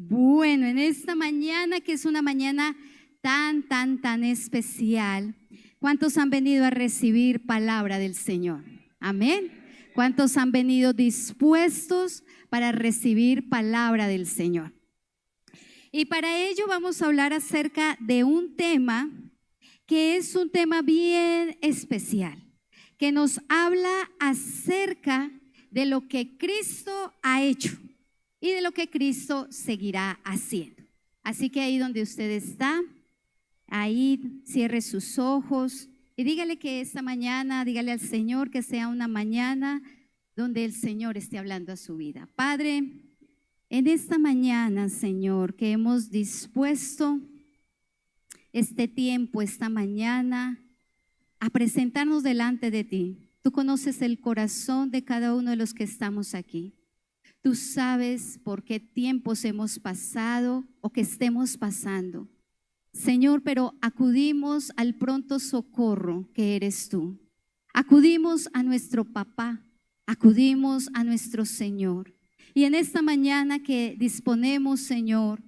Bueno, en esta mañana, que es una mañana tan especial, ¿cuántos han venido a recibir palabra del Señor? Amén. ¿Cuántos han venido dispuestos para recibir palabra del Señor? Y para ello vamos a hablar acerca de un tema que es un tema bien especial, que nos habla acerca de lo que Cristo ha hecho y de lo que Cristo seguirá haciendo. Así que ahí donde usted está, ahí cierre sus ojos y dígale que esta mañana, dígale al Señor que sea una mañana donde el Señor esté hablando a su vida. Padre, en esta mañana, Señor, que hemos dispuesto este tiempo, esta mañana, a presentarnos delante de ti. Tú conoces el corazón de cada uno de los que estamos aquí. Tú sabes por qué tiempos hemos pasado o que estemos pasando. Señor, pero acudimos al pronto socorro que eres tú. Acudimos a nuestro papá, acudimos a nuestro Señor. Y en esta mañana que disponemos, Señor,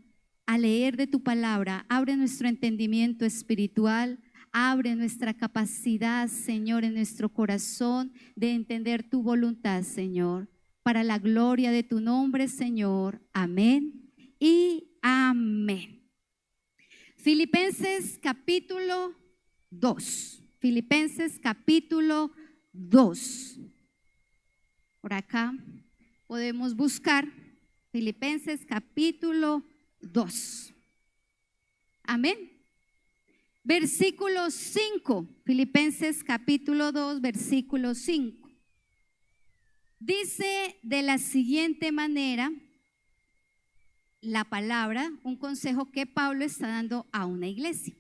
a leer de tu palabra, abre nuestro entendimiento espiritual, abre nuestra capacidad, Señor, en nuestro corazón de entender tu voluntad, Señor, para la gloria de tu nombre, Señor. Amén y amén. Filipenses capítulo 2. Filipenses capítulo 2. Por acá podemos buscar Filipenses capítulo 2. Amén. Versículo 5. Filipenses capítulo 2, versículo 5. Dice de la siguiente manera la palabra, un consejo que Pablo está dando a una iglesia.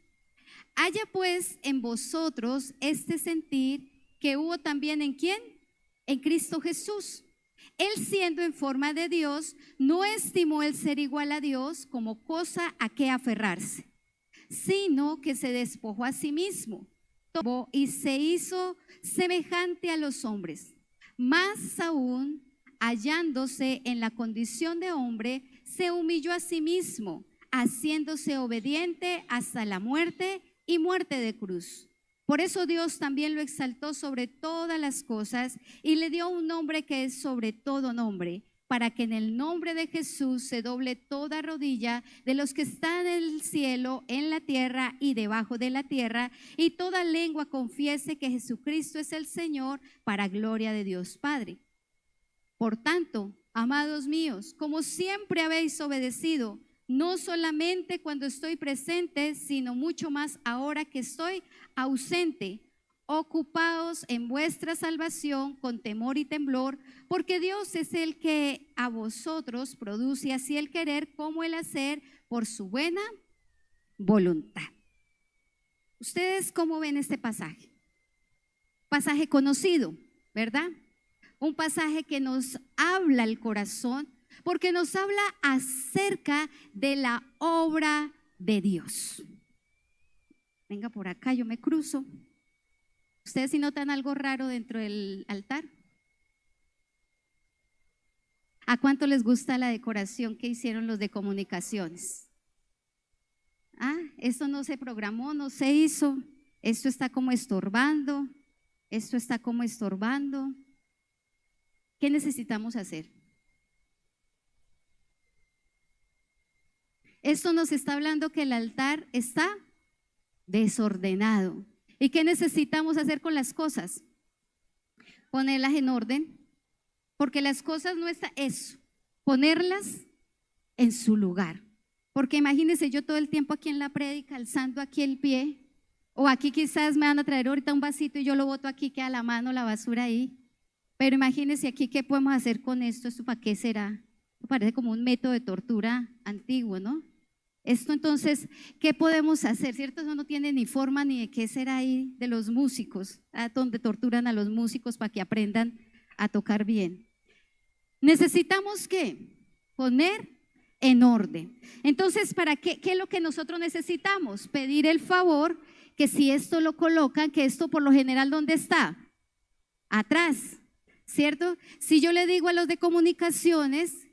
Haya pues en vosotros este sentir que hubo también ¿en quién? En Cristo Jesús. Él, siendo en forma de Dios, no estimó el ser igual a Dios como cosa a que aferrarse, sino que se despojó a sí mismo y se hizo semejante a los hombres. Más aún, hallándose en la condición de hombre, se humilló a sí mismo, haciéndose obediente hasta la muerte y muerte de cruz. Por eso Dios también lo exaltó sobre todas las cosas y le dio un nombre que es sobre todo nombre, para que en el nombre de Jesús se doble toda rodilla de los que están en el cielo, en la tierra y debajo de la tierra, y toda lengua confiese que Jesucristo es el Señor, para gloria de Dios Padre. Por tanto, amados míos, como siempre habéis obedecido, no solamente cuando estoy presente, sino mucho más ahora que estoy ausente, ocupaos en vuestra salvación con temor y temblor, porque Dios es el que a vosotros produce así el querer como el hacer por su buena voluntad. ¿Ustedes cómo ven este pasaje? Pasaje conocido, ¿verdad? Un pasaje que nos habla el corazón, porque nos habla acerca de la obra de Dios. Venga por acá, yo me cruzo. ¿Ustedes sí notan algo raro dentro del altar? ¿A cuánto les gusta la decoración que hicieron los de comunicaciones? Esto no se programó, no se hizo. Esto está como estorbando. Esto está como estorbando. ¿Qué necesitamos hacer? Esto nos está hablando que el altar está desordenado. ¿Y qué necesitamos hacer con las cosas? Ponerlas en orden, porque las cosas no están, eso, ponerlas en su lugar. Porque imagínense yo todo el tiempo aquí en la prédica alzando aquí el pie, o aquí quizás me van a traer ahorita un vasito y yo lo boto aquí, queda la mano, la basura ahí. Pero imagínense aquí qué podemos hacer con esto. ¿Esto para qué será? Parece como un método de tortura antiguo, ¿no? Esto entonces, ¿qué podemos hacer? ¿Cierto? Eso no tiene ni forma ni de qué será ahí de los músicos, donde torturan a los músicos para que aprendan a tocar bien. Necesitamos ¿qué? Poner en orden. Entonces, ¿para qué? ¿Qué es lo que nosotros necesitamos? Pedir el favor que si esto lo colocan, que esto por lo general ¿dónde está? Atrás, ¿cierto? Si yo le digo a los de comunicaciones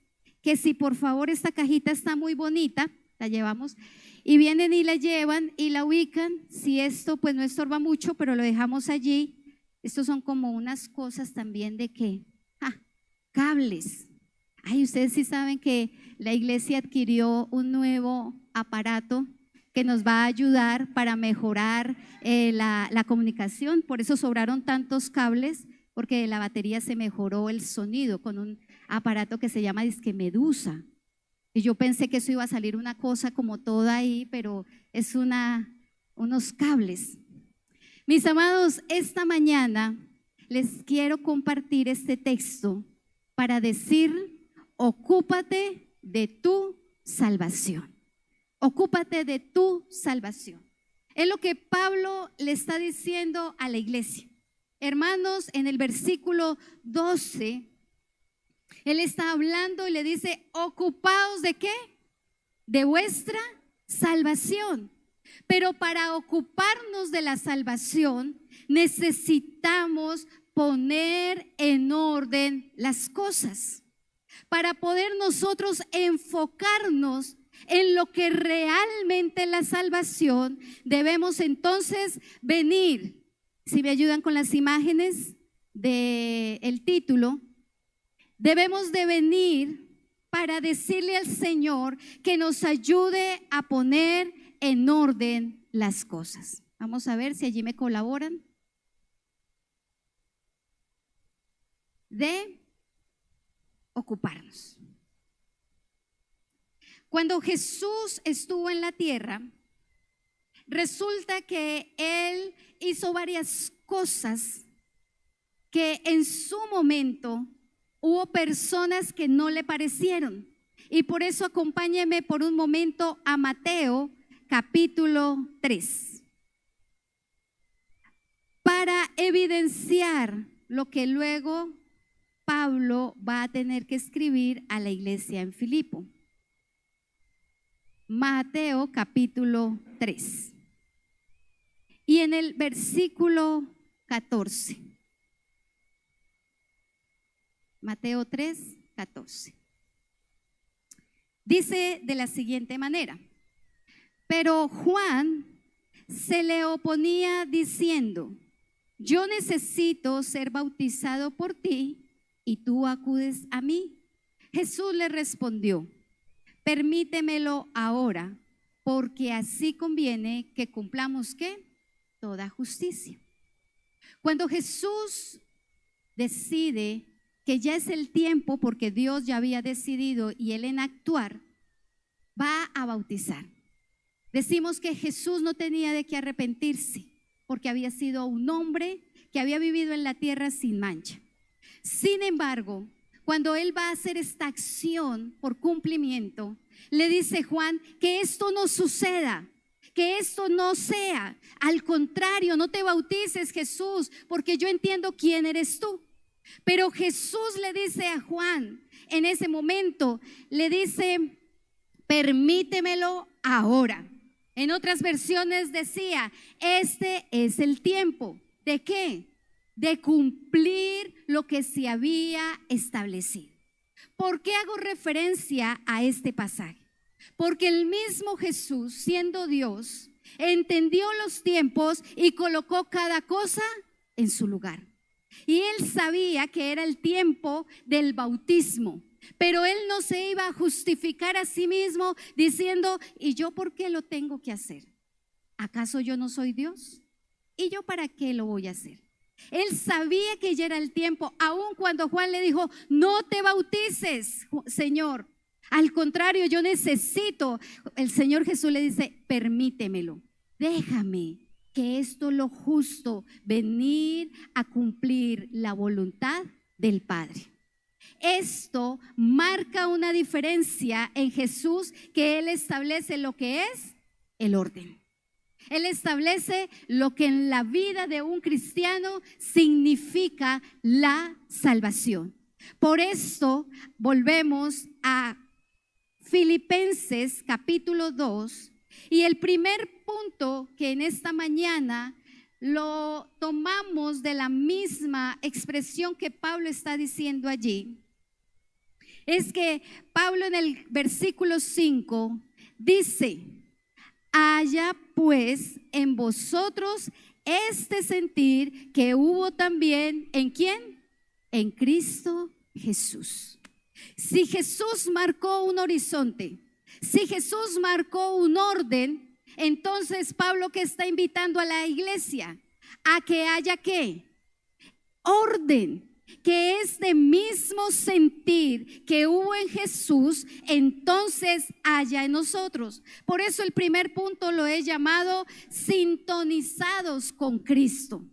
que si por favor esta cajita está muy bonita, la llevamos, y vienen y la llevan y la ubican. Si esto pues no estorba mucho, pero lo dejamos allí. Estos son como unas cosas también de que, cables. Ay, ustedes sí saben que la iglesia adquirió un nuevo aparato que nos va a ayudar para mejorar la comunicación. Por eso sobraron tantos cables, porque de la batería se mejoró el sonido con un aparato que se llama disque Medusa. Y yo pensé que eso iba a salir una cosa como toda ahí, pero es unos cables. Mis amados, esta mañana les quiero compartir este texto para decir: ocúpate de tu salvación. Ocúpate de tu salvación. Es lo que Pablo le está diciendo a la iglesia. Hermanos, en el versículo 12, él está hablando y le dice: ocupaos ¿de qué? De vuestra salvación. Pero para ocuparnos de la salvación necesitamos poner en orden las cosas. Para poder nosotros enfocarnos en lo que realmente es la salvación, debemos entonces venir. Si me ayudan con las imágenes del título, debemos de venir para decirle al Señor que nos ayude a poner en orden las cosas. Vamos a ver si allí me colaboran. De ocuparnos. Cuando Jesús estuvo en la tierra, resulta que Él hizo varias cosas que en su momento hubo personas que no le parecieron. Y por eso acompáñenme por un momento a Mateo capítulo 3, para evidenciar lo que luego Pablo va a tener que escribir a la iglesia en Filipo. Mateo capítulo 3 y en el versículo 14. Mateo 3, 14. Dice de la siguiente manera: pero Juan se le oponía diciendo: yo necesito ser bautizado por ti y tú acudes a mí. Jesús le respondió: permítemelo ahora, porque así conviene que cumplamos ¿qué? Toda justicia. Cuando Jesús decide que ya es el tiempo, porque Dios ya había decidido y Él en actuar, va a bautizar. Decimos que Jesús no tenía de qué arrepentirse, porque había sido un hombre que había vivido en la tierra sin mancha. Sin embargo, cuando Él va a hacer esta acción por cumplimiento, le dice Juan que esto no suceda, que esto no sea. Al contrario, no te bautices, Jesús, porque yo entiendo quién eres tú. Pero Jesús le dice a Juan en ese momento, le dice: permítemelo ahora. En otras versiones decía: este es el tiempo. ¿De qué? De cumplir lo que se había establecido. ¿Por qué hago referencia a este pasaje? Porque el mismo Jesús, siendo Dios, entendió los tiempos y colocó cada cosa en su lugar. Y Él sabía que era el tiempo del bautismo, pero Él no se iba a justificar a sí mismo diciendo: ¿y yo por qué lo tengo que hacer? ¿Acaso yo no soy Dios? ¿Y yo para qué lo voy a hacer? Él sabía que ya era el tiempo, aun cuando Juan le dijo: no te bautices, Señor. Al contrario, yo necesito. El Señor Jesús le dice: permítemelo, déjame que esto lo justo, venir a cumplir la voluntad del Padre. Esto marca una diferencia en Jesús, que Él establece lo que es el orden. Él establece lo que en la vida de un cristiano significa la salvación. Por esto volvemos a Filipenses capítulo 2, y el primer punto que en esta mañana lo tomamos de la misma expresión que Pablo está diciendo allí, es que Pablo en el versículo 5 dice: haya pues en vosotros este sentir que hubo también ¿en quién? En Cristo Jesús. Si Jesús marcó un horizonte, si Jesús marcó un orden, entonces Pablo, que está invitando a la iglesia a que haya ¿qué? Orden. Que este mismo sentir que hubo en Jesús, entonces haya en nosotros. Por eso el primer punto lo he llamado sintonizados con Cristo.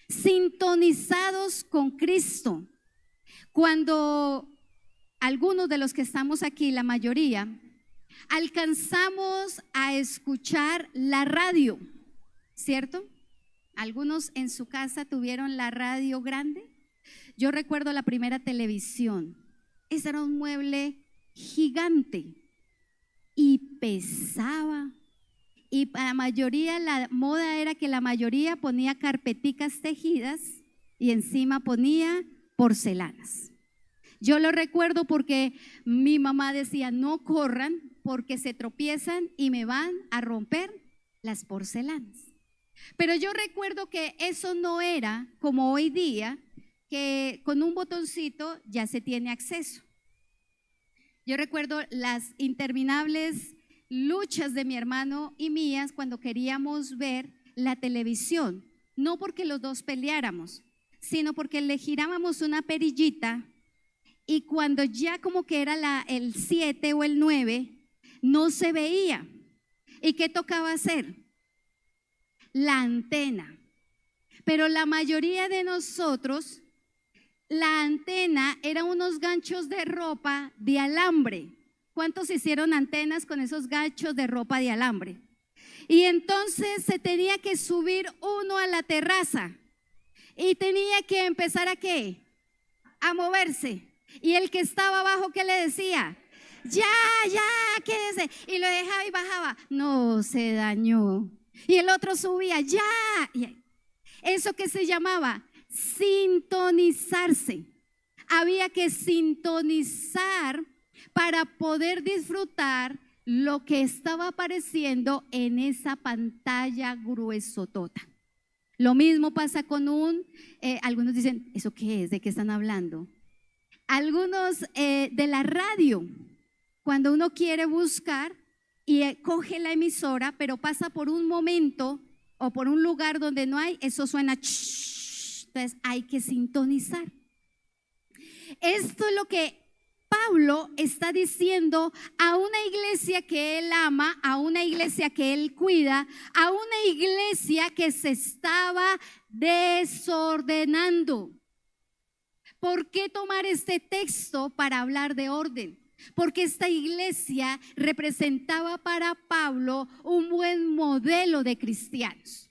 Sintonizados con Cristo. Cuando algunos de los que estamos aquí, la mayoría, alcanzamos a escuchar la radio, ¿cierto? Algunos en su casa tuvieron la radio grande. Yo recuerdo la primera televisión. Ese era un mueble gigante y pesaba. Y para la mayoría, la moda era que la mayoría ponía carpeticas tejidas y encima ponía porcelanas. Yo lo recuerdo porque mi mamá decía: no corran porque se tropiezan y me van a romper las porcelanas. Pero yo recuerdo que eso no era como hoy día, que con un botoncito ya se tiene acceso. Yo recuerdo las interminables luchas de mi hermano y mías cuando queríamos ver la televisión, no porque los dos peleáramos, sino porque le girábamos una perillita y cuando ya como que era el 7 o el 9 no se veía. ¿Y qué tocaba hacer? La antena. Pero la mayoría de nosotros, la antena era unos ganchos de ropa de alambre. ¿Cuántos hicieron antenas con esos ganchos de ropa de alambre? Y entonces se tenía que subir uno a la terraza y tenía que empezar ¿a qué? A moverse. Y el que estaba abajo, ¿qué le decía? Ya, quédese. Y lo dejaba y bajaba. No, se dañó. Y el otro subía, ya. Eso que se llamaba sintonizarse. Había que sintonizar para poder disfrutar lo que estaba apareciendo en esa pantalla gruesotota. Lo mismo pasa con algunos dicen, ¿eso qué es? ¿De qué están hablando? Algunos de la radio, cuando uno quiere buscar y coge la emisora, pero pasa por un momento o por un lugar donde no hay, eso suena entonces hay que sintonizar. Esto es lo que Pablo está diciendo a una iglesia que él ama, a una iglesia que él cuida, a una iglesia que se estaba desordenando. ¿Por qué tomar este texto para hablar de orden? Porque esta iglesia representaba para Pablo un buen modelo de cristianos.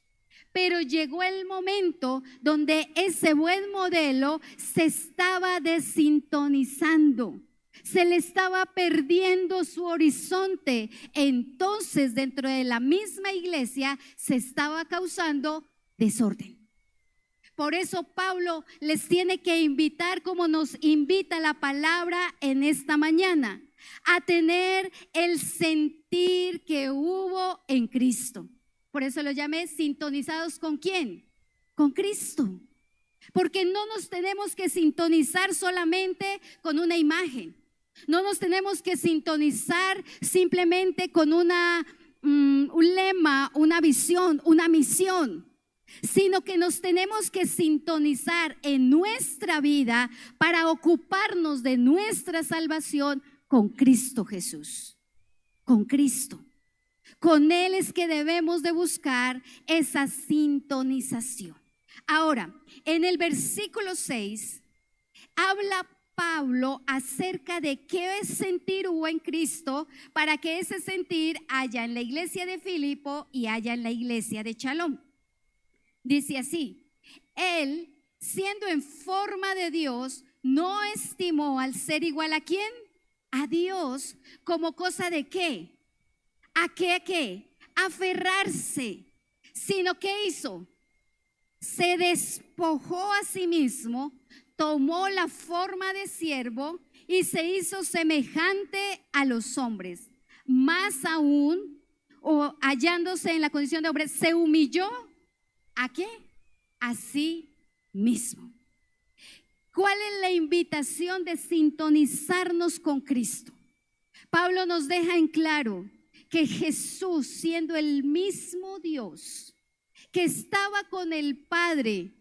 Pero llegó el momento donde ese buen modelo se estaba desintonizando, se le estaba perdiendo su horizonte. Entonces, dentro de la misma iglesia se estaba causando desorden. Por eso Pablo les tiene que invitar, como nos invita la palabra en esta mañana, a tener el sentir que hubo en Cristo. Por eso lo llamé sintonizados ¿con quién? Con Cristo. Porque no nos tenemos que sintonizar solamente con una imagen. No nos tenemos que sintonizar simplemente con un lema, una visión, una misión, sino que nos tenemos que sintonizar en nuestra vida para ocuparnos de nuestra salvación con Cristo Jesús. Con Cristo. Con Él es que debemos de buscar esa sintonización. Ahora, en el versículo 6, habla Pablo acerca de qué sentir hubo en Cristo para que ese sentir haya en la iglesia de Filipo y haya en la iglesia de Chalón. Dice así: Él, siendo en forma de Dios, no estimó al ser igual ¿a quién? A Dios, como cosa de ¿qué? ¿A qué? Aferrarse, sino ¿qué hizo? Se despojó a sí mismo, tomó la forma de siervo y se hizo semejante a los hombres. Más aún, o hallándose en la condición de hombre, se humilló. ¿A qué? A sí mismo. ¿Cuál es la invitación de sintonizarnos con Cristo? Pablo nos deja en claro que Jesús, siendo el mismo Dios, que estaba con el Padre,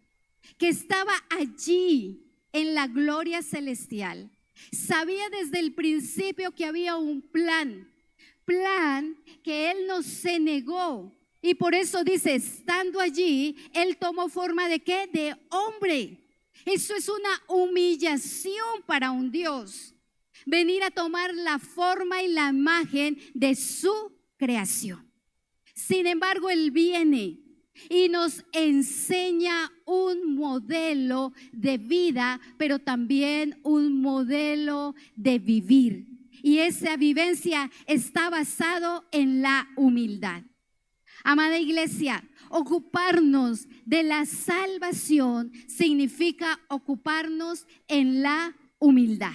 que estaba allí en la gloria celestial, sabía desde el principio que había un plan que Él no se negó. Y por eso dice, estando allí, Él tomó forma ¿de qué? De hombre. Eso es una humillación para un Dios. Venir a tomar la forma y la imagen de su creación. Sin embargo, Él viene y nos enseña un modelo de vida, pero también un modelo de vivir. Y esa vivencia está basado en la humildad. Amada iglesia, ocuparnos de la salvación significa ocuparnos en la humildad.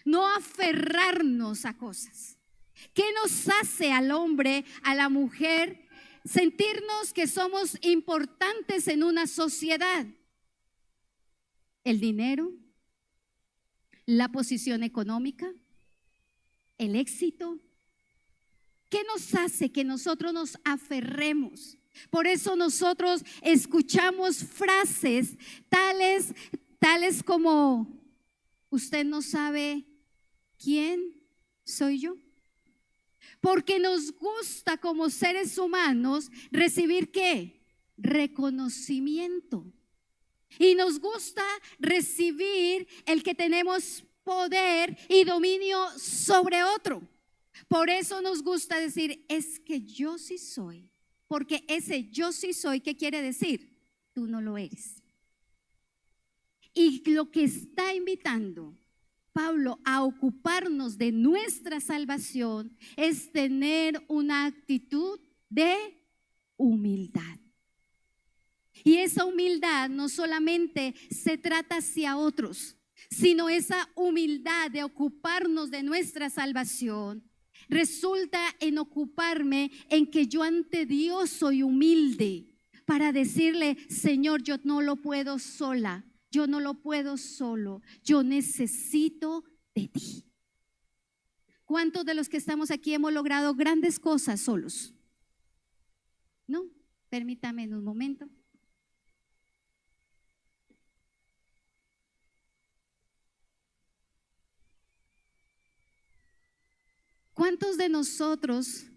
No aferrarnos a cosas. ¿Qué nos hace al hombre, a la mujer, sentirnos que somos importantes en una sociedad? El dinero, la posición económica, el éxito. ¿Qué nos hace que nosotros nos aferremos? Por eso nosotros escuchamos frases tales como: usted no sabe quién soy yo. Porque nos gusta como seres humanos recibir ¿qué? Reconocimiento. Y nos gusta recibir el que tenemos poder y dominio sobre otro. Por eso nos gusta decir, es que yo sí soy. Porque ese yo sí soy, ¿qué quiere decir? Tú no lo eres. Y lo que está invitando Pablo a ocuparnos de nuestra salvación es tener una actitud de humildad. Y esa humildad no solamente se trata hacia otros, sino esa humildad de ocuparnos de nuestra salvación resulta en ocuparme en que yo ante Dios soy humilde para decirle, Señor, yo no lo puedo sola. Yo no lo puedo solo, yo necesito de ti. ¿Cuántos de los que estamos aquí hemos logrado grandes cosas solos? No, permítame en un momento. ¿Cuántos de nosotros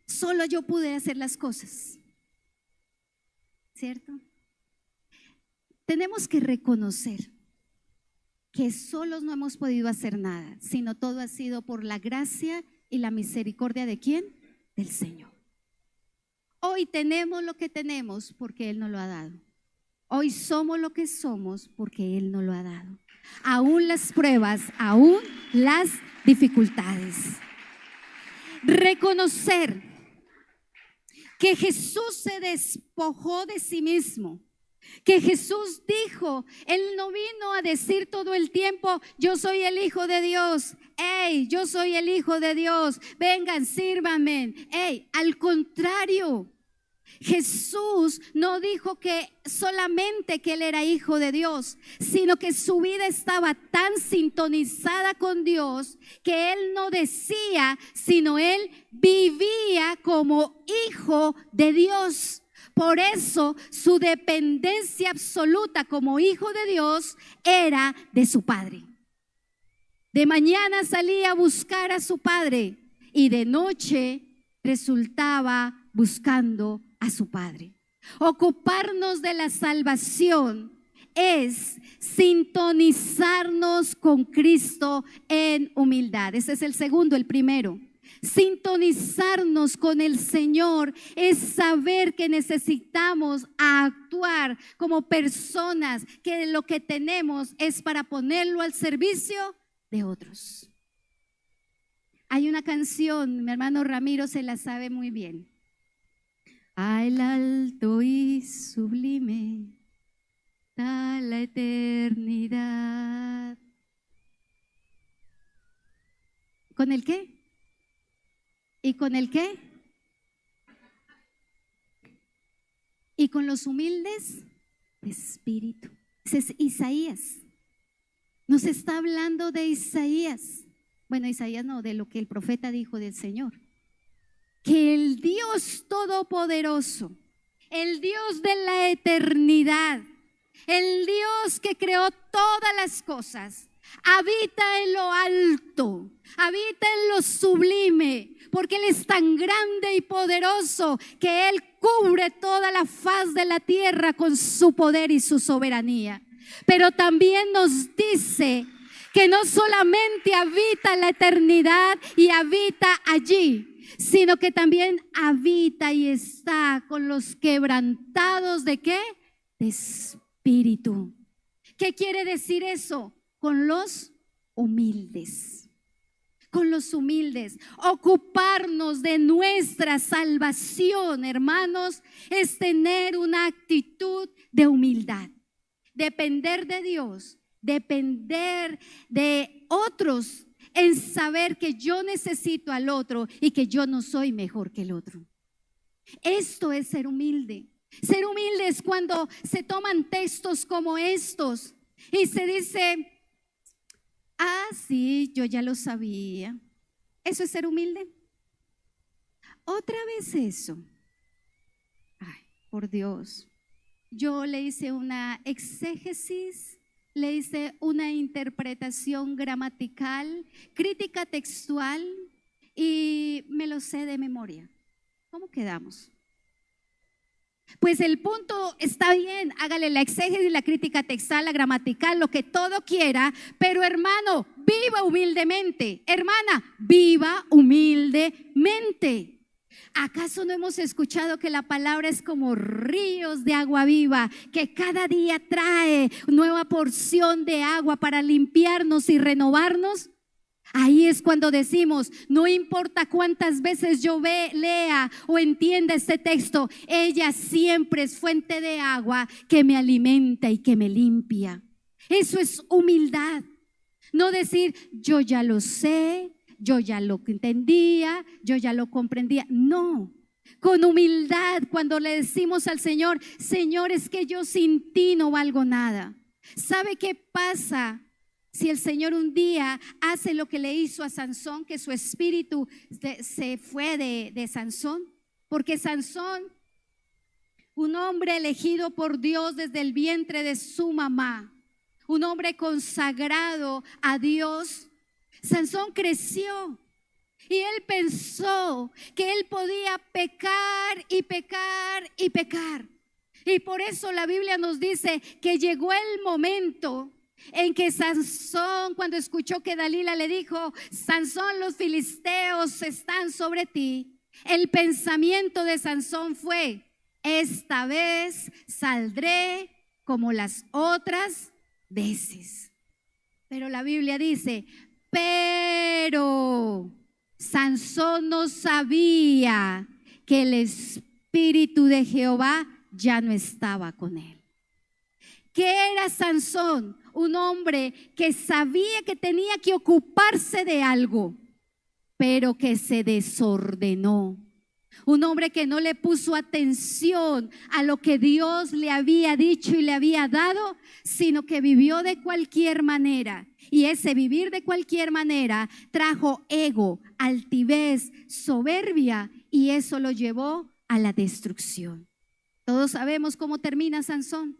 solo yo pude hacer las cosas? ¿Cierto? Tenemos que reconocer que solos no hemos podido hacer nada, sino todo ha sido por la gracia y la misericordia ¿de quién? Del Señor. Hoy tenemos lo que tenemos porque Él nos lo ha dado. Hoy somos lo que somos porque Él nos lo ha dado. Aún las pruebas, aún las dificultades. Reconocer que Jesús se despojó de sí mismo. Que Jesús dijo, Él no vino a decir todo el tiempo, yo soy el Hijo de Dios. Hey, yo soy el Hijo de Dios. Vengan, sírvanme. Hey, al contrario, Jesús no dijo que solamente que Él era Hijo de Dios, sino que su vida estaba tan sintonizada con Dios que Él no decía, sino Él vivía como Hijo de Dios. Por eso su dependencia absoluta como Hijo de Dios era de su Padre. De mañana salía a buscar a su Padre y de noche resultaba buscando a su Padre. Ocuparnos de la salvación es sintonizarnos con Cristo en humildad. Ese es el segundo. El primero, sintonizarnos con el Señor es saber que necesitamos actuar como personas que lo que tenemos es para ponerlo al servicio de otros. Hay una canción, mi hermano Ramiro se la sabe muy bien. Al alto y sublime hasta la eternidad. ¿Con el qué? ¿Y con el qué? Y con los humildes de espíritu. Ese es Isaías. Nos está hablando de Isaías. Bueno, Isaías no, de lo que el profeta dijo del Señor. Que el Dios Todopoderoso, el Dios de la eternidad, el Dios que creó todas las cosas, habita en lo alto, habita en lo sublime, porque Él es tan grande y poderoso que Él cubre toda la faz de la tierra con su poder y su soberanía. Pero también nos dice que no solamente habita en la eternidad y habita allí, sino que también habita y está con los quebrantados ¿de qué? De espíritu. ¿Qué quiere decir eso? Con los humildes. Con los humildes. Ocuparnos de nuestra salvación, hermanos, es tener una actitud de humildad. Depender de Dios, depender de otros, en saber que yo necesito al otro y que yo no soy mejor que el otro. Esto es ser humilde. Ser humilde es cuando se toman textos como estos y se dice, ah, sí, yo ya lo sabía. ¿Eso es ser humilde? Otra vez eso. Ay, por Dios. Yo le hice una exégesis, le hice una interpretación gramatical, crítica textual y me lo sé de memoria. ¿Cómo quedamos? Pues el punto está bien, hágale la exégesis, la crítica textual, la gramatical, lo que todo quiera, pero hermano, viva humildemente. Hermana, viva humildemente. ¿Acaso no hemos escuchado que la palabra es como ríos de agua viva, que cada día trae nueva porción de agua para limpiarnos y renovarnos? Ahí es cuando decimos, no importa cuántas veces yo lea o entienda este texto, ella siempre es fuente de agua que me alimenta y que me limpia. Eso es humildad. No decir, yo ya lo sé, yo ya lo entendía, yo ya lo comprendía. No, con humildad cuando le decimos al Señor, Señor, es que yo sin ti no valgo nada. ¿Sabe qué pasa si el Señor un día hace lo que le hizo a Sansón, que su espíritu se fue de Sansón? Porque Sansón, un hombre elegido por Dios desde el vientre de su mamá, un hombre consagrado a Dios, Sansón creció y él pensó que él podía pecar y pecar y pecar. Y por eso la Biblia nos dice que llegó el momento en que Sansón, cuando escuchó que Dalila le dijo, Sansón, los filisteos están sobre ti, el pensamiento de Sansón fue, esta vez saldré como las otras veces. Pero la Biblia dice, pero Sansón no sabía que el espíritu de Jehová ya no estaba con él. ¿Qué era Sansón? Un hombre que sabía que tenía que ocuparse de algo, pero que se desordenó. Un hombre que no le puso atención a lo que Dios le había dicho y le había dado, sino que vivió de cualquier manera. Y ese vivir de cualquier manera trajo ego, altivez, soberbia, y eso lo llevó a la destrucción. Todos sabemos cómo termina Sansón.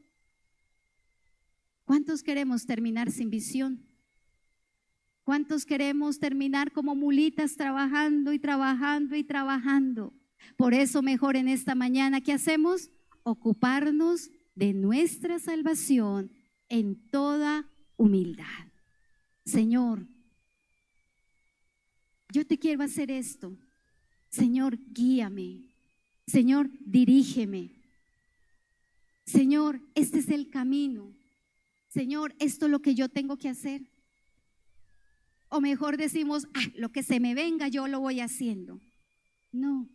¿Cuántos queremos terminar sin visión? ¿Cuántos queremos terminar como mulitas trabajando y trabajando y trabajando? Por eso mejor en esta mañana, ¿qué hacemos? Ocuparnos de nuestra salvación en toda humildad. Señor, yo te quiero hacer esto. Señor, guíame. Señor, dirígeme. Señor, este es el camino. Señor, esto es lo que yo tengo que hacer. O mejor decimos, lo que se me venga yo lo voy haciendo. No,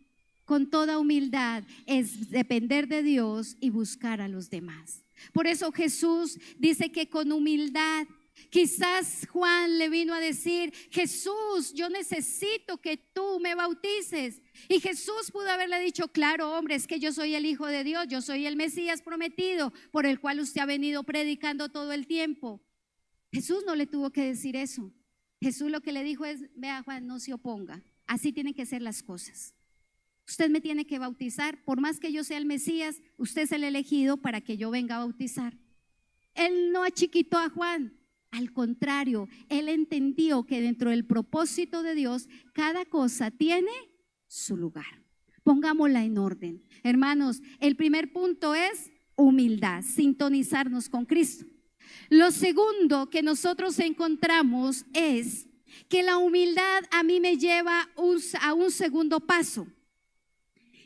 con toda humildad es depender de Dios y buscar a los demás. Por eso Jesús dice que con humildad, quizás Juan le vino a decir: Jesús, yo necesito que tú me bautices. Y Jesús pudo haberle dicho: claro, hombre, es que yo soy el Hijo de Dios, yo soy el Mesías prometido por el cual usted ha venido predicando todo el tiempo. Jesús no le tuvo que decir eso. Jesús lo que le dijo es: vea, Juan, no se oponga, así tienen que ser las cosas. Usted me tiene que bautizar, por más que yo sea el Mesías, usted es el elegido para que yo venga a bautizar. Él no achiquitó a Juan, al contrario, él entendió que dentro del propósito de Dios, cada cosa tiene su lugar. Pongámosla en orden. Hermanos, el primer punto es humildad, sintonizarnos con Cristo. Lo segundo que nosotros encontramos es que la humildad a mí me lleva a un segundo paso.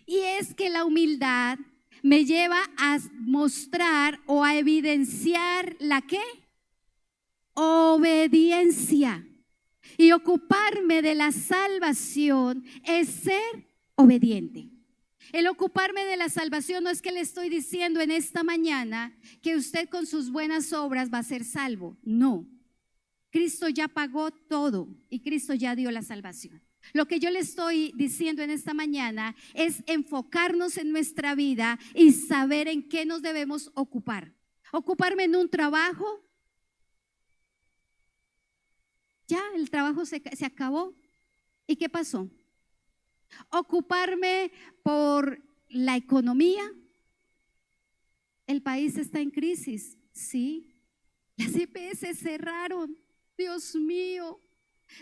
Y es que la humildad me lleva a mostrar o a evidenciar ¿la qué? Obediencia. Y ocuparme de la salvación es ser obediente. El ocuparme de la salvación no es que le estoy diciendo en esta mañana que usted con sus buenas obras va a ser salvo. No. Cristo ya pagó todo y Cristo ya dio la salvación. Lo que yo le estoy diciendo en esta mañana es enfocarnos en nuestra vida y saber en qué nos debemos ocupar. Ocuparme en un trabajo. Ya el trabajo se acabó. ¿Y qué pasó? Ocuparme por la economía. El país está en crisis, sí. Las EPS cerraron. Dios mío,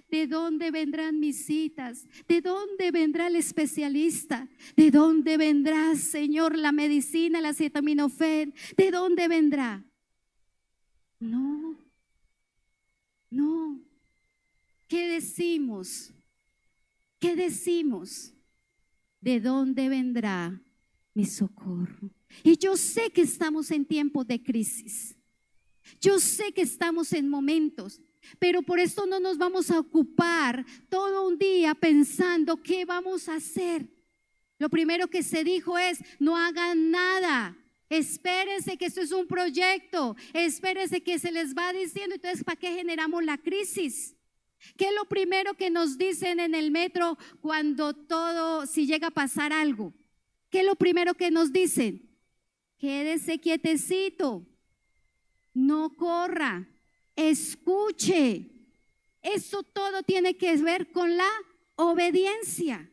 ¿de dónde vendrán mis citas? ¿De dónde vendrá el especialista? ¿De dónde vendrá, Señor, la medicina, la acetaminofén? ¿De dónde vendrá? No. ¿Qué decimos? ¿Qué decimos? ¿De dónde vendrá mi socorro? Y yo sé que estamos en tiempos de crisis. Yo sé que estamos en momentos, pero por esto no nos vamos a ocupar todo un día pensando qué vamos a hacer. Lo primero que se dijo es: no hagan nada. Espérense que esto es un proyecto. Espérense que se les va diciendo. Entonces, ¿para qué generamos la crisis? ¿Qué es lo primero que nos dicen en el metro cuando si llega a pasar algo? ¿Qué es lo primero que nos dicen? Quédese quietecito, no corra, escuche. Eso todo tiene que ver con la obediencia.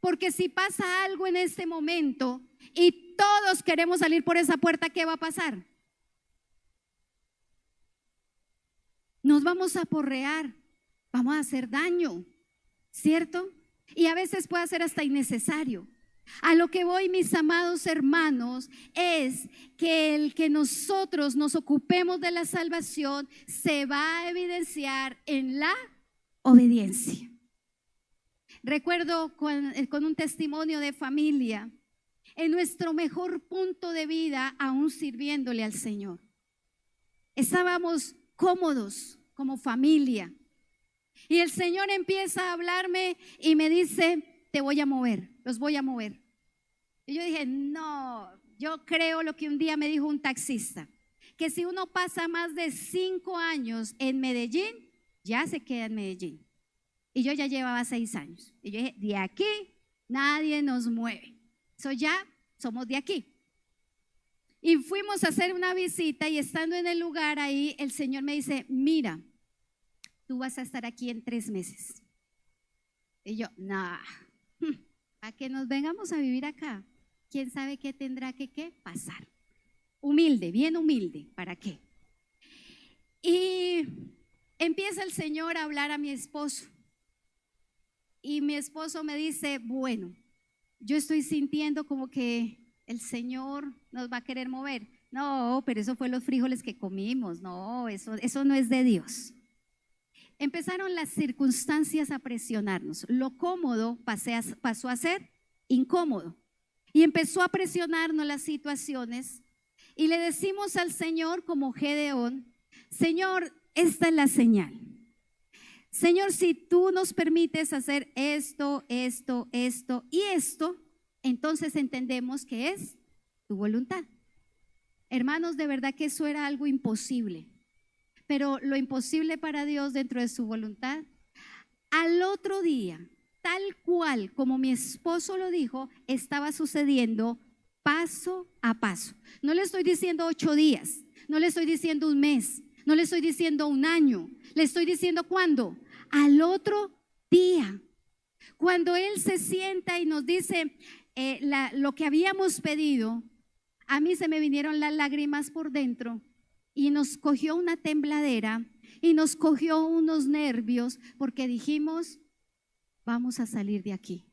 Porque si pasa algo en este momento y todos queremos salir por esa puerta, ¿qué va a pasar? Nos vamos a aporrear. Vamos a hacer daño, ¿cierto? Y a veces puede ser hasta innecesario. A lo que voy, mis amados hermanos, es que el que nosotros nos ocupemos de la salvación se va a evidenciar en la obediencia. Recuerdo con un testimonio de familia, en nuestro mejor punto de vida, aún sirviéndole al Señor. Estábamos cómodos como familia. Y el Señor empieza a hablarme y me dice: te voy a mover, los voy a mover. Y yo dije: no, yo creo lo que un día me dijo un taxista, que si uno pasa más de 5 años en Medellín, ya se queda en Medellín. Y yo ya llevaba 6 años. Y yo dije: de aquí nadie nos mueve. Eso ya somos de aquí. Y fuimos a hacer una visita y estando en el lugar ahí, el Señor me dice: mira, tú vas a estar aquí en 3 meses. Y yo: no, a que nos vengamos a vivir acá, quién sabe qué tendrá que pasar. Humilde, bien humilde, ¿para qué? Y empieza el Señor a hablar a mi esposo. Y mi esposo me dice: bueno, yo estoy sintiendo como que el Señor nos va a querer mover. No, pero eso fue los frijoles que comimos. No, eso no es de Dios. Empezaron las circunstancias a presionarnos. Lo cómodo pasó a ser incómodo. Y empezó a presionarnos las situaciones. Y le decimos al Señor como Gedeón: Señor, esta es la señal. Señor, si tú nos permites hacer esto y esto, entonces entendemos que es tu voluntad. Hermanos, de verdad que eso era algo imposible, pero lo imposible para Dios dentro de su voluntad, al otro día, tal cual como mi esposo lo dijo, estaba sucediendo paso a paso. No le estoy diciendo 8 días, no le estoy diciendo un mes, no le estoy diciendo un año, le estoy diciendo ¿cuándo? Al otro día. Cuando Él se sienta y nos dice lo que habíamos pedido, a mí se me vinieron las lágrimas por dentro y nos cogió una tembladera y nos cogió unos nervios porque dijimos, vamos a salir de aquí.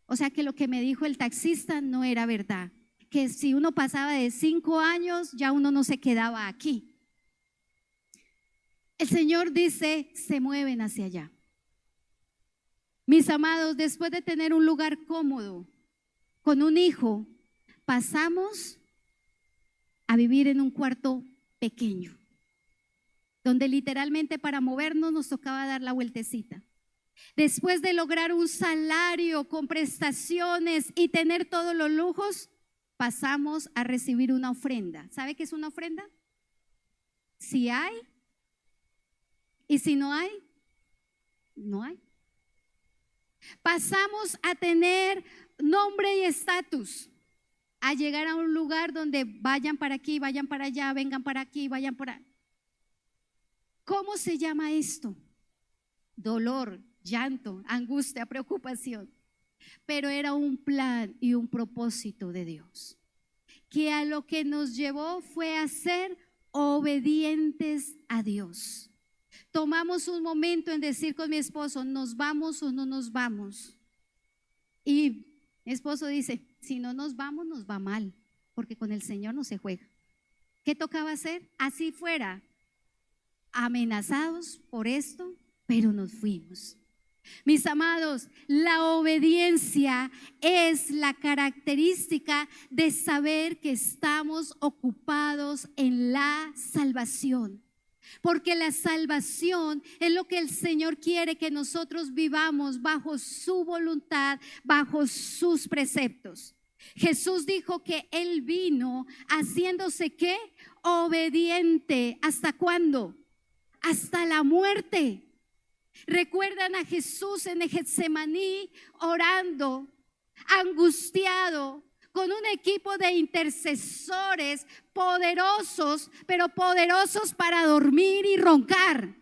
O sea que lo que me dijo el taxista no era verdad, que si uno pasaba de 5 años ya uno no se quedaba aquí. El Señor dice, se mueven hacia allá. Mis amados, después de tener un lugar cómodo con un hijo, pasamos a vivir en un cuarto pequeño, donde literalmente para movernos nos tocaba dar la vueltecita. Después de lograr un salario con prestaciones y tener todos los lujos, pasamos a recibir una ofrenda. ¿Sabe qué es una ofrenda? Si hay, y si no hay, no hay. Pasamos a tener nombre y estatus, a llegar a un lugar donde vayan para aquí, vayan para allá, vengan para aquí, vayan por allá. ¿Cómo se llama esto? Dolor, llanto, angustia, preocupación. Pero era un plan y un propósito de Dios, que a lo que nos llevó fue a ser obedientes a Dios. Tomamos un momento en decir con mi esposo, ¿nos vamos o no nos vamos? Y mi esposo dice, si no nos vamos, nos va mal, porque con el Señor no se juega. ¿Qué tocaba hacer? Así fuera, amenazados por esto, pero nos fuimos. Mis amados, la obediencia es la característica de saber que estamos ocupados en la salvación. Porque la salvación es lo que el Señor quiere que nosotros vivamos bajo su voluntad, bajo sus preceptos. Jesús dijo que Él vino haciéndose ¿qué? Obediente. ¿Hasta cuándo? Hasta la muerte. ¿Recuerdan a Jesús en el Getsemaní orando, angustiado, con un equipo de intercesores poderosos, pero poderosos para dormir y roncar,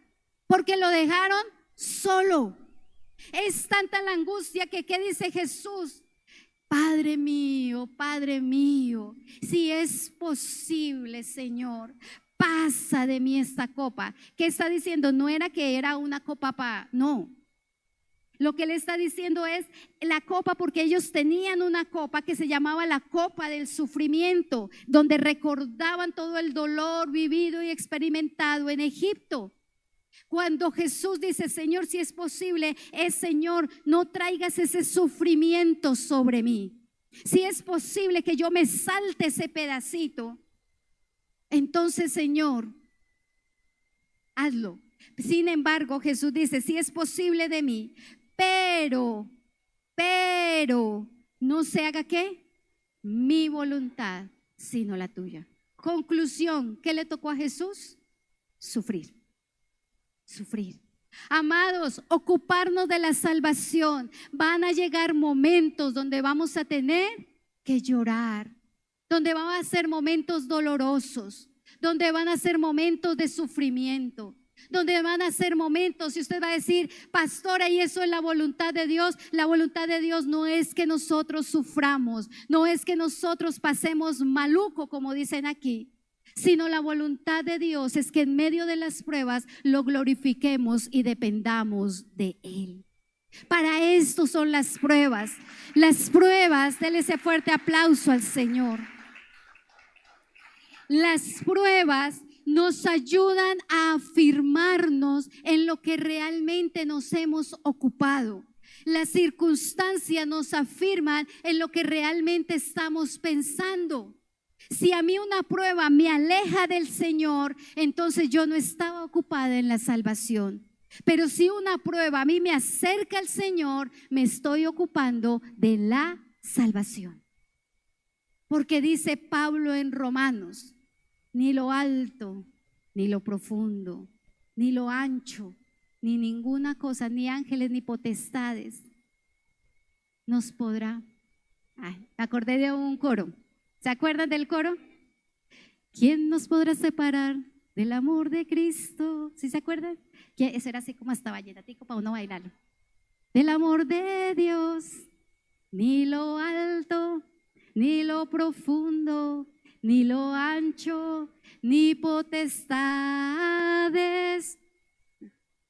porque lo dejaron solo? Es tanta la angustia que ¿qué dice Jesús? Padre mío, si es posible, Señor, pasa de mí esta copa. ¿Qué está diciendo? No era que era una copa no. Lo que le está diciendo es la copa, porque ellos tenían una copa que se llamaba la copa del sufrimiento, donde recordaban todo el dolor vivido y experimentado en Egipto. Cuando Jesús dice, Señor, si es posible, Señor, no traigas ese sufrimiento sobre mí. Si es posible que yo me salte ese pedacito, entonces, Señor, hazlo. Sin embargo, Jesús dice, si es posible de mí, pero no se haga ¿qué? Mi voluntad, sino la tuya. Conclusión, ¿qué le tocó a Jesús? Sufrir. Amados, ocuparnos de la salvación. Van a llegar momentos donde vamos a tener que llorar, donde van a ser momentos dolorosos, donde van a ser momentos de sufrimiento, donde van a ser momentos, y usted va a decir, pastora, y eso es la voluntad de Dios. La voluntad de Dios no es que nosotros suframos, no es que nosotros pasemos maluco, como dicen aquí, sino la voluntad de Dios es que en medio de las pruebas lo glorifiquemos y dependamos de Él. Para esto son las pruebas. Denle ese fuerte aplauso al Señor. Las pruebas nos ayudan a afirmarnos en lo que realmente nos hemos ocupado. Las circunstancias nos afirman en lo que realmente estamos pensando. Si a mí una prueba me aleja del Señor, entonces yo no estaba ocupada en la salvación. Pero si una prueba a mí me acerca al Señor, me estoy ocupando de la salvación. Porque dice Pablo en Romanos, ni lo alto, ni lo profundo, ni lo ancho, ni ninguna cosa, ni ángeles, ni potestades nos podrá. Me acordé de un coro. ¿Se acuerdan del coro? ¿Quién nos podrá separar del amor de Cristo? ¿Sí se acuerdan? Que eso era así como hasta vallenatico para uno bailarlo. Del amor de Dios, ni lo alto, ni lo profundo, ni lo ancho, ni potestades,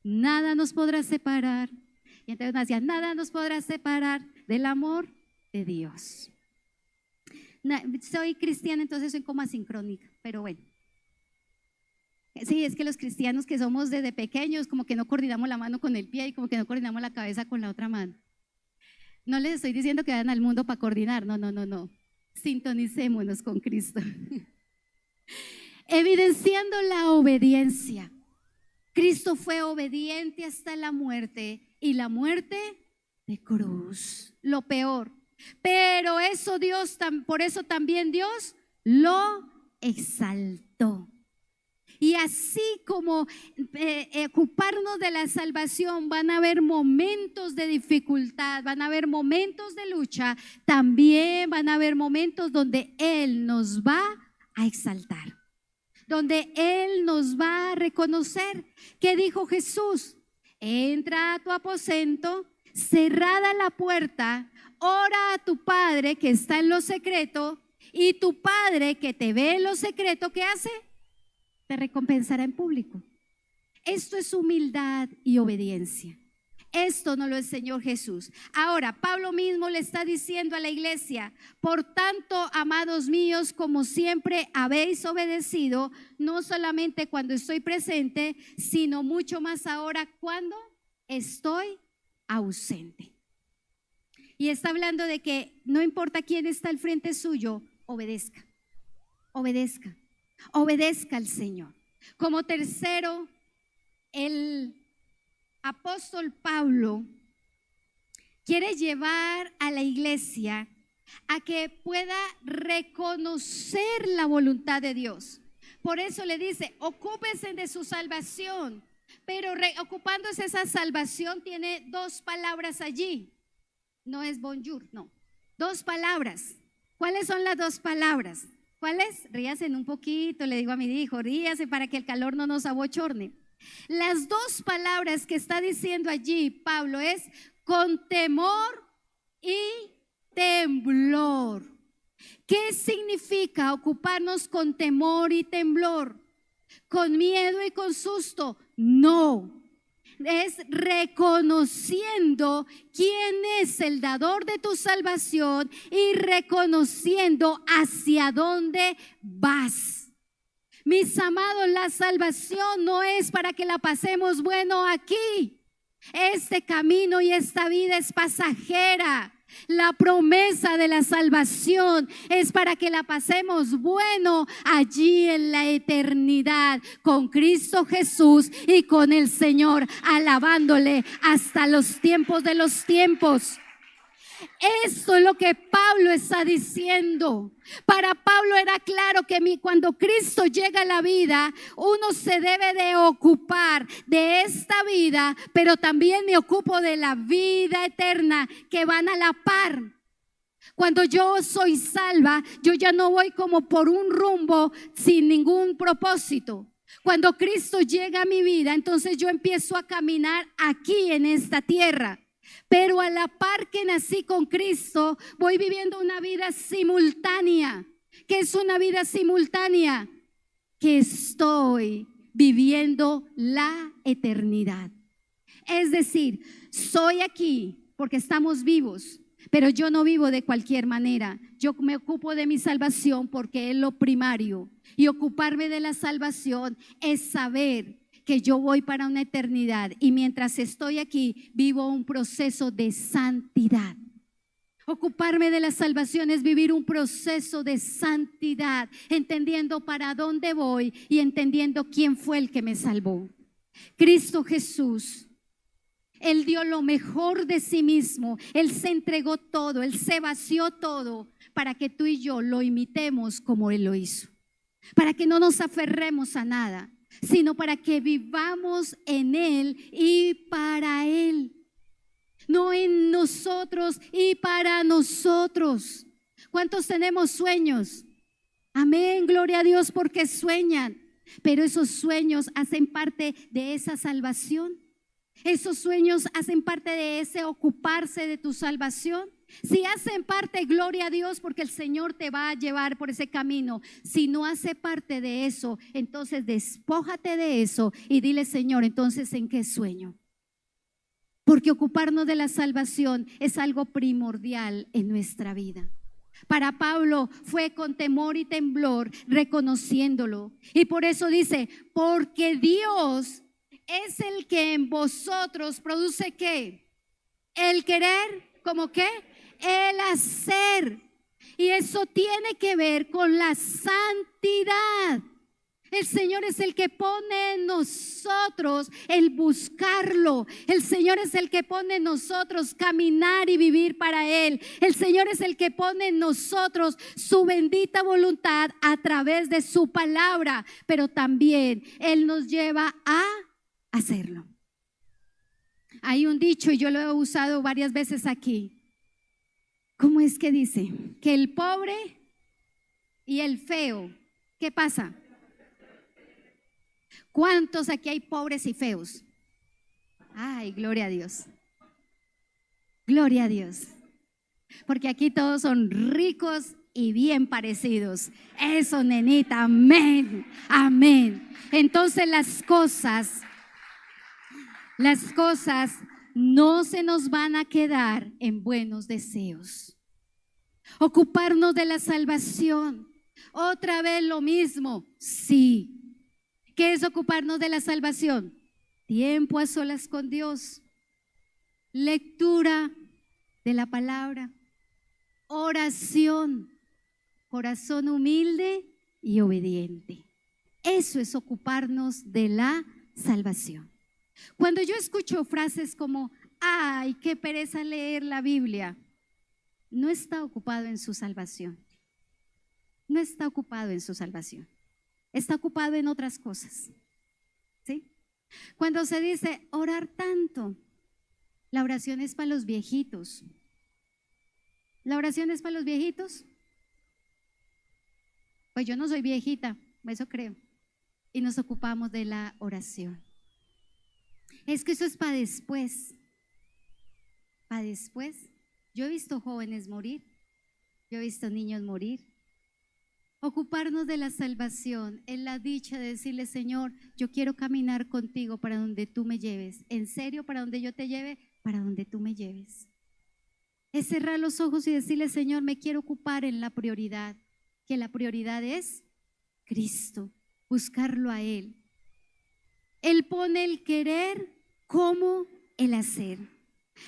nada nos podrá separar. Y entonces nos decía, nada nos podrá separar del amor de Dios. Soy cristiana, entonces soy como asincrónica, pero bueno. Sí, es que los cristianos que somos desde pequeños, como que no coordinamos la mano con el pie y como que no coordinamos la cabeza con la otra mano. No les estoy diciendo que vayan al mundo para coordinar, no. Sintonicémonos con Cristo. Evidenciando la obediencia. Cristo fue obediente hasta la muerte, y la muerte de cruz, lo peor. Pero eso por eso también Dios lo exaltó. Y así como ocuparnos de la salvación, van a haber momentos de dificultad, van a haber momentos de lucha, también van a haber momentos donde Él nos va a exaltar, donde Él nos va a reconocer. ¿Qué dijo Jesús? Entra a tu aposento, cerrada la puerta, ora a tu Padre que está en lo secreto, y tu Padre que te ve en lo secreto, ¿qué hace? Te recompensará en público. Esto es humildad y obediencia. Esto nos lo enseñó Jesús. Ahora, Pablo mismo le está diciendo a la iglesia: por tanto, amados míos, como siempre habéis obedecido, no solamente cuando estoy presente, sino mucho más ahora cuando estoy ausente. Y está hablando de que no importa quién está al frente suyo, obedezca, obedezca, obedezca al Señor. Como tercero, el apóstol Pablo quiere llevar a la iglesia a que pueda reconocer la voluntad de Dios. Por eso le dice: ocúpense de su salvación. Pero ocupándose esa salvación tiene dos palabras allí. No es bonjour, no. Dos palabras. ¿Cuáles son las dos palabras? ¿Cuáles? Ríase un poquito, le digo a mi hijo, ríase para que el calor no nos abochorne. Las dos palabras que está diciendo allí Pablo es con temor y temblor. ¿Qué significa ocuparnos con temor y temblor? ¿Con miedo y con susto? No. Es reconociendo quién es el dador de tu salvación y reconociendo hacia dónde vas. Mis amados, la salvación no es para que la pasemos bueno aquí. Este camino y esta vida es pasajera. La promesa de la salvación es para que la pasemos bueno allí en la eternidad con Cristo Jesús y con el Señor, alabándole hasta los tiempos de los tiempos. Esto es lo que Pablo está diciendo. Para Pablo era claro que cuando Cristo llega a la vida, uno se debe de ocupar de esta vida, pero también me ocupo de la vida eterna, que van a la par. Cuando yo soy salva, yo ya no voy como por un rumbo sin ningún propósito. Cuando Cristo llega a mi vida, entonces yo empiezo a caminar aquí en esta tierra. Pero a la par que nací con Cristo, voy viviendo una vida simultánea. ¿Qué es una vida simultánea? Que estoy viviendo la eternidad. Es decir, soy aquí porque estamos vivos, pero yo no vivo de cualquier manera. Yo me ocupo de mi salvación porque es lo primario. Y ocuparme de la salvación es saber que yo voy para una eternidad, y mientras estoy aquí vivo un proceso de santidad. Ocuparme de la salvación es vivir un proceso de santidad, entendiendo para dónde voy y entendiendo quién fue el que me salvó. Cristo Jesús, Él dio lo mejor de sí mismo, Él se entregó todo, Él se vació todo para que tú y yo lo imitemos como Él lo hizo. Para que no nos aferremos a nada, sino para que vivamos en Él y para Él. No en nosotros y para nosotros. ¿Cuántos tenemos sueños? Amén, gloria a Dios, porque sueñan. Pero esos sueños hacen parte de esa salvación. Esos sueños hacen parte de ese ocuparse de tu salvación. Si hacen parte, gloria a Dios, porque el Señor te va a llevar por ese camino. Si no hace parte de eso, entonces despójate de eso y dile: Señor, entonces ¿en qué sueño? Porque ocuparnos de la salvación es algo primordial en nuestra vida. Para Pablo fue con temor y temblor, reconociéndolo. Y por eso dice: porque Dios es el que en vosotros produce ¿qué? El querer, ¿cómo qué? El hacer. Y eso tiene que ver con la santidad. El Señor es el que pone en nosotros el buscarlo. El Señor es el que pone en nosotros caminar y vivir para Él. El Señor es el que pone en nosotros su bendita voluntad a través de su palabra. Pero también Él nos lleva a hacerlo. Hay un dicho, y yo lo he usado varias veces aquí. ¿Cómo es que dice? Que el pobre y el feo, ¿qué pasa? ¿Cuántos aquí hay pobres y feos? Ay, gloria a Dios. Gloria a Dios. Porque aquí todos son ricos y bien parecidos. Eso, nenita, amén, amén. Entonces las cosas no se nos van a quedar en buenos deseos. Ocuparnos de la salvación. Otra vez lo mismo, sí. ¿Qué es ocuparnos de la salvación? Tiempo a solas con Dios, lectura de la palabra, oración, corazón humilde y obediente. Eso es ocuparnos de la salvación. Cuando yo escucho frases como: ay, qué pereza leer la Biblia, no está ocupado en su salvación. No está ocupado en su salvación. Está ocupado en otras cosas, ¿sí? Cuando se dice orar tanto, la oración es para los viejitos. ¿La oración es para los viejitos? Pues yo no soy viejita, eso creo. Y nos ocupamos de la oración. Es que eso es para después. Para después. Yo he visto jóvenes morir. Yo he visto niños morir. Ocuparnos de la salvación es la dicha de decirle: Señor, yo quiero caminar contigo para donde tú me lleves. En serio, para donde yo te lleve, para donde tú me lleves. Es cerrar los ojos y decirle: Señor, me quiero ocupar en la prioridad, que la prioridad es Cristo, buscarlo a Él. Él pone el querer como el hacer.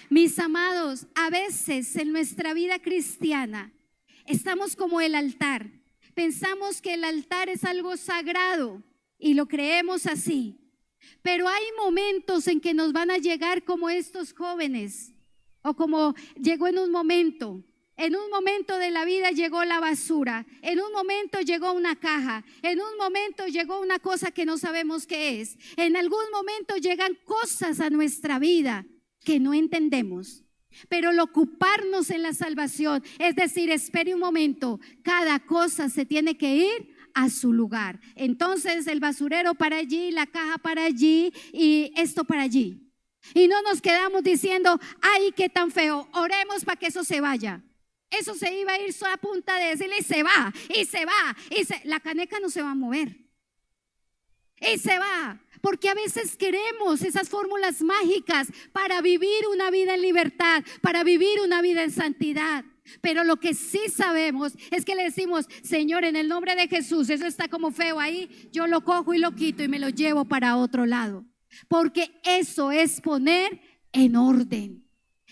Mis amados, a veces en nuestra vida cristiana estamos como el altar. Pensamos que el altar es algo sagrado y lo creemos así. Pero hay momentos en que nos van a llegar como estos jóvenes, o como llegó en un momento. En un momento de la vida llegó la basura, en un momento llegó una caja, en un momento llegó una cosa que no sabemos qué es. En algún momento llegan cosas a nuestra vida que no entendemos. Pero el ocuparnos en la salvación es decir: espere un momento, cada cosa se tiene que ir a su lugar. Entonces el basurero para allí, la caja para allí y esto para allí. Y no nos quedamos diciendo: ay, qué tan feo, oremos para que eso se vaya. Eso se iba a ir solo a punta de decirle: y se va, y se va, la caneca no se va a mover. Y se va. Porque a veces queremos esas fórmulas mágicas para vivir una vida en libertad, para vivir una vida en santidad. Pero lo que sí sabemos es que le decimos: Señor, en el nombre de Jesús, eso está como feo ahí, yo lo cojo y lo quito y me lo llevo para otro lado. Porque eso es poner en orden.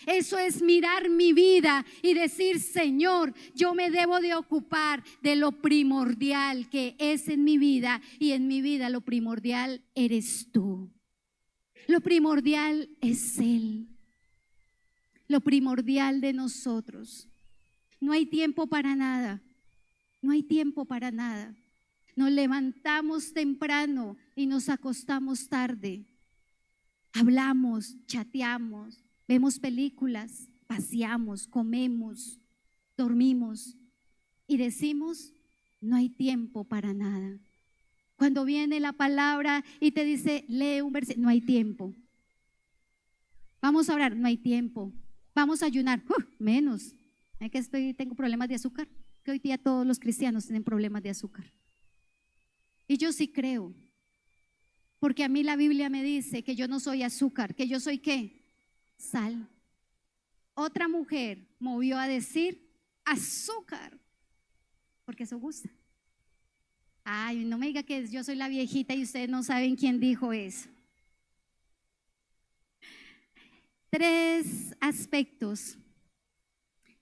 Eso es mirar mi vida y decir: Señor, yo me debo de ocupar de lo primordial que es en mi vida. Y en mi vida lo primordial eres tú. Lo primordial es Él. Lo primordial de nosotros. No hay tiempo para nada. No hay tiempo para nada. Nos levantamos temprano y nos acostamos tarde. Hablamos, chateamos, vemos películas, paseamos, comemos, dormimos y decimos, no hay tiempo para nada. Cuando viene la palabra y te dice, lee un versículo, no hay tiempo. Vamos a orar, no hay tiempo. Vamos a ayunar, menos. Es que tengo problemas de azúcar, que hoy día todos los cristianos tienen problemas de azúcar. Y yo sí creo, porque a mí la Biblia me dice que yo no soy azúcar, que yo soy ¿qué? Sal. Otra mujer movió a decir azúcar, porque eso gusta. Ay, no me diga que yo soy la viejita y ustedes no saben quién dijo eso. 3 aspectos,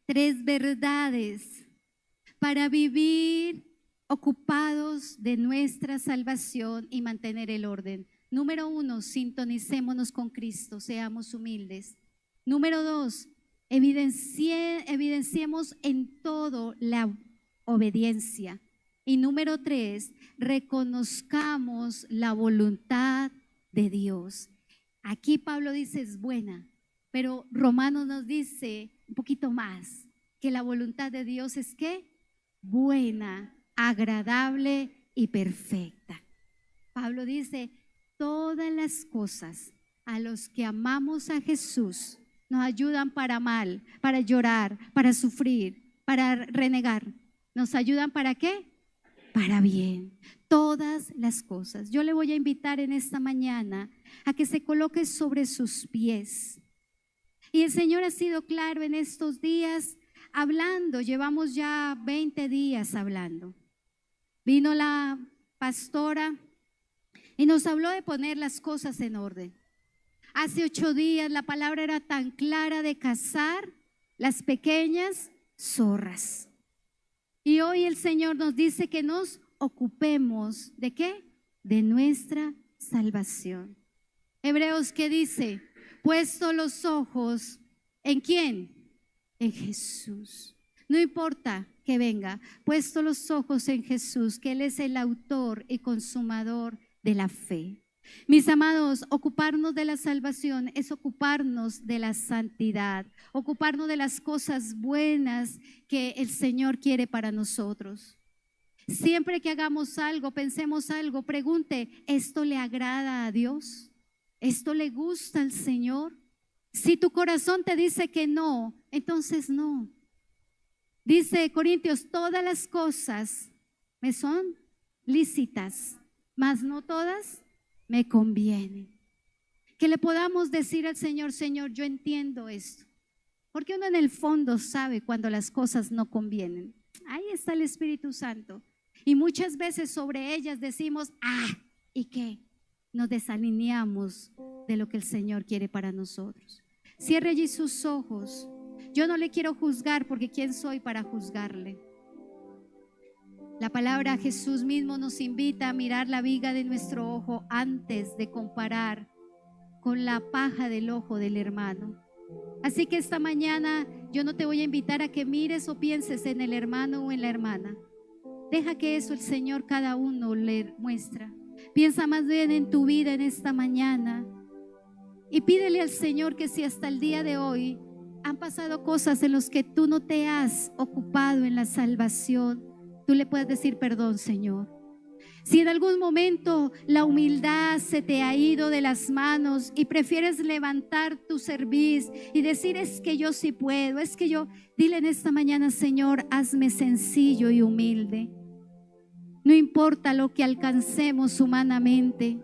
3 verdades para vivir ocupados de nuestra salvación y mantener el orden. Número 1, sintonicémonos con Cristo, seamos humildes. Número 2, evidenciemos en todo la obediencia. Y número 3, reconozcamos la voluntad de Dios. Aquí Pablo dice es buena, pero Romanos nos dice un poquito más, que la voluntad de Dios es ¿qué? Buena, agradable y perfecta. Pablo dice, todas las cosas a los que amamos a Jesús nos ayudan para mal, para llorar, para sufrir, para renegar. ¿Nos ayudan para qué? Para bien. Todas las cosas. Yo le voy a invitar en esta mañana a que se coloque sobre sus pies. Y el Señor ha sido claro en estos días hablando. Llevamos ya 20 días hablando. Vino la pastora y nos habló de poner las cosas en orden. Hace 8 días la palabra era tan clara de cazar las pequeñas zorras. Y hoy el Señor nos dice que nos ocupemos ¿de qué? De nuestra salvación. Hebreos, ¿qué dice? Puesto los ojos ¿en quién? En Jesús. No importa que venga, puesto los ojos en Jesús, que Él es el autor y consumador de la fe. Mis amados, ocuparnos de la salvación es ocuparnos de la santidad, ocuparnos de las cosas buenas que el Señor quiere para nosotros. Siempre que hagamos algo, pensemos algo, pregunte, ¿esto le agrada a Dios? ¿Esto le gusta al Señor? Si tu corazón te dice que no, entonces no. Dice Corintios, todas las cosas me son lícitas, mas no todas me convienen. Que le podamos decir al Señor, Señor, yo entiendo esto. Porque uno en el fondo sabe cuando las cosas no convienen. Ahí está el Espíritu Santo. Y muchas veces sobre ellas decimos, ¿y qué? Nos desalineamos de lo que el Señor quiere para nosotros. Cierre allí sus ojos. Yo no le quiero juzgar porque ¿quién soy para juzgarle? La palabra Jesús mismo nos invita a mirar la viga de nuestro ojo antes de comparar con la paja del ojo del hermano. Así que esta mañana yo no te voy a invitar a que mires o pienses en el hermano o en la hermana. Deja que eso el Señor cada uno le muestra. Piensa más bien en tu vida en esta mañana y pídele al Señor que si hasta el día de hoy han pasado cosas en las que tú no te has ocupado en la salvación, tú le puedes decir perdón, Señor. Si en algún momento la humildad se te ha ido de las manos y prefieres levantar tu cerviz y decir es que yo sí puedo, es que yo, dile en esta mañana, Señor, hazme sencillo y humilde. No importa lo que alcancemos humanamente.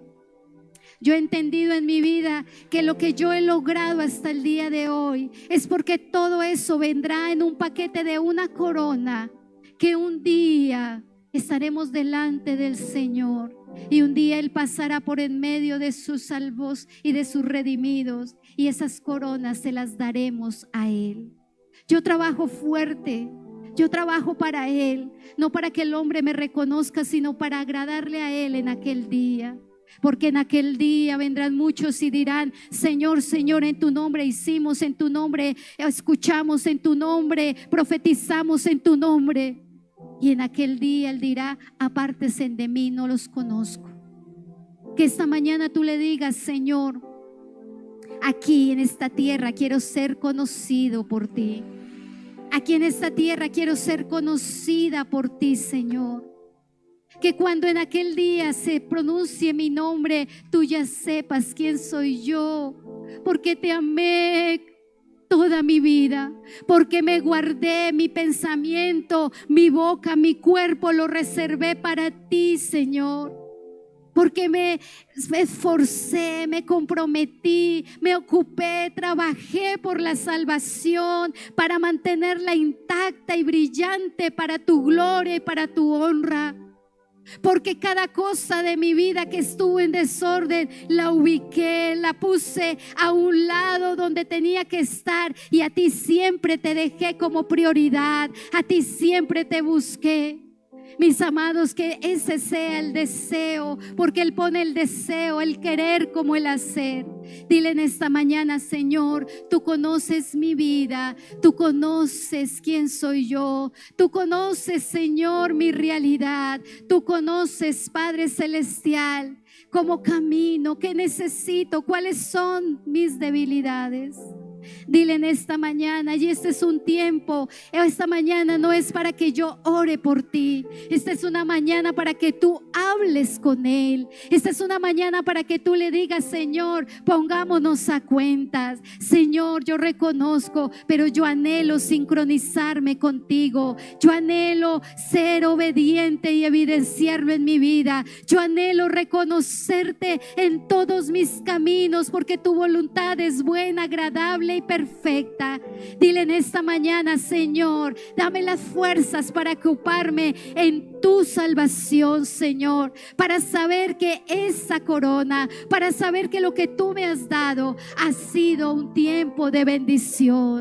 Yo he entendido en mi vida que lo que yo he logrado hasta el día de hoy es porque todo eso vendrá en un paquete de una corona que un día estaremos delante del Señor y un día Él pasará por en medio de sus salvos y de sus redimidos y esas coronas se las daremos a Él. Yo trabajo fuerte, yo trabajo para Él, no para que el hombre me reconozca, sino para agradarle a Él en aquel día. Porque en aquel día vendrán muchos y dirán: Señor, Señor, en tu nombre hicimos, en tu nombre escuchamos, en tu nombre profetizamos, en tu nombre. Y en aquel día Él dirá: apártense de mí, no los conozco. Que esta mañana tú le digas: Señor, aquí en esta tierra quiero ser conocido por ti. Aquí en esta tierra quiero ser conocida por ti, Señor. Que cuando en aquel día se pronuncie mi nombre, tú ya sepas quién soy yo, porque te amé toda mi vida, porque me guardé mi pensamiento, mi boca, mi cuerpo lo reservé para ti, Señor. Porque me esforcé, me comprometí, me ocupé, trabajé por la salvación para mantenerla intacta y brillante para tu gloria y para tu honra. Porque cada cosa de mi vida que estuvo en desorden la ubiqué, la puse a un lado donde tenía que estar, y a ti siempre te dejé como prioridad, a ti siempre te busqué. Mis amados, que ese sea el deseo, porque Él pone el deseo, el querer como el hacer. Dile en esta mañana: Señor, tú conoces mi vida, tú conoces quién soy yo, tú conoces, Señor, mi realidad, tú conoces, Padre Celestial, cómo camino, qué necesito, cuáles son mis debilidades. Dile en esta mañana, y este es un tiempo, esta mañana no es para que yo ore por ti, esta es una mañana para que tú hables con Él, esta es una mañana para que tú le digas: Señor, pongámonos a cuentas. Señor, yo reconozco, pero yo anhelo sincronizarme contigo, yo anhelo ser obediente y evidenciarlo en mi vida, yo anhelo reconocerte en todos mis caminos, porque tu voluntad es buena, agradable y perfecta. Dile en esta mañana: Señor, dame las fuerzas para ocuparme en tu salvación, Señor, para saber que esa corona, para saber que lo que tú me has dado ha sido un tiempo de bendición.